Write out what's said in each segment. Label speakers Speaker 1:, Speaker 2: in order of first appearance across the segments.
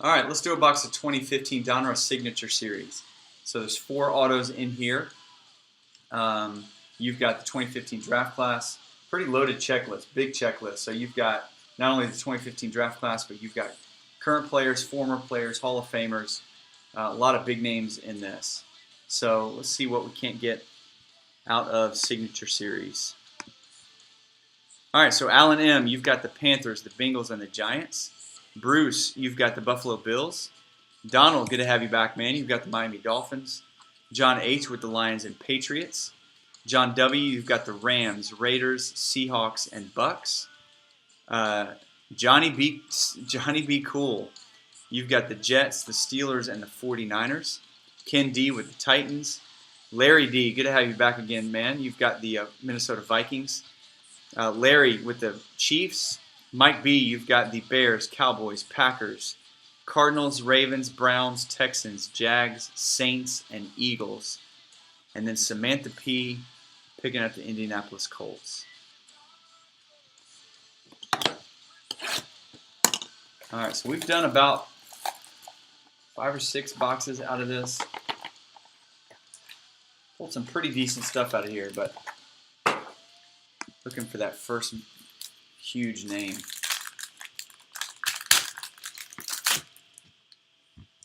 Speaker 1: All right, let's do a box of 2015 Donruss Signature Series. So there's 4 autos in here. You've got the 2015 draft class, pretty loaded checklist, big checklist. So you've got not only the 2015 draft class, but you've got current players, former players, Hall of Famers, a lot of big names in this. So let's see what we can't get out of Signature Series. All right, so Alan M., you've got the Panthers, the Bengals, and the Giants. Bruce, you've got the Buffalo Bills. Donald, good to have you back, man. You've got the Miami Dolphins. John H. with the Lions and Patriots. John W., you've got the Rams, Raiders, Seahawks, and Bucks. Johnny B. Cool, you've got the Jets, the Steelers, and the 49ers. Ken D. with the Titans. Larry D., good to have you back again, man. You've got the Minnesota Vikings. Larry with the Chiefs. Mike B., you've got the Bears, Cowboys, Packers, Cardinals, Ravens, Browns, Texans, Jags, Saints, and Eagles. And then Samantha P. picking up the Indianapolis Colts. All right, so we've done about 5 or 6 boxes out of this. Pulled some pretty decent stuff out of here, but looking for that first huge name.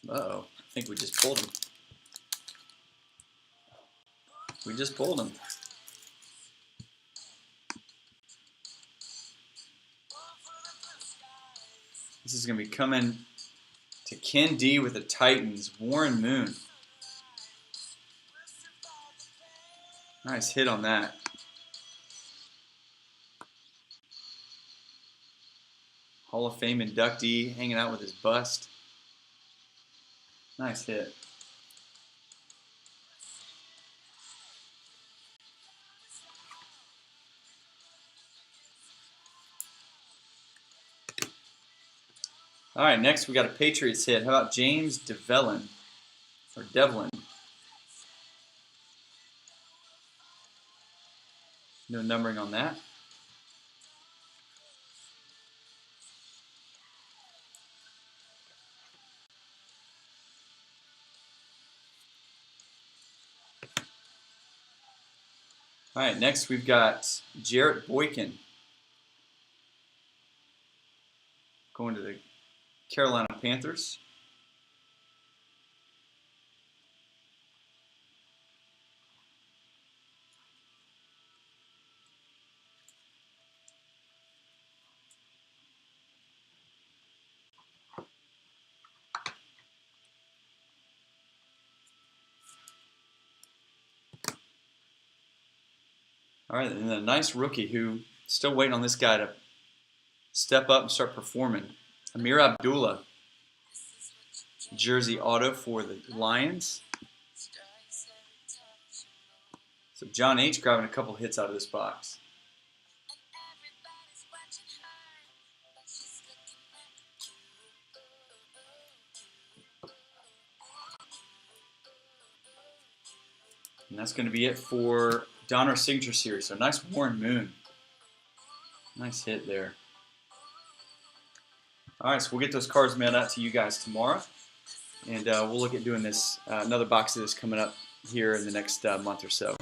Speaker 1: Uh-oh, I think we just pulled him. We just pulled him. This is going to be coming to Ken D. with the Titans, Warren Moon. Nice hit on that. Hall of Fame inductee hanging out with his bust. Nice hit. All right, next we got a Patriots hit. How about James Devlin? Or Devlin? No numbering on that. All right, next we've got Jarrett Boykin going to the Carolina Panthers. All right, and a nice rookie who still waiting on this guy to step up and start performing. Amir Abdullah, jersey auto for the Lions. So John H. grabbing a couple hits out of this box. And that's going to be it for Donruss Signature Series. So nice Warren Moon. Nice hit there. All right, so we'll get those cards mailed out to you guys tomorrow. And we'll look at doing this, another box of this coming up here in the next month or so.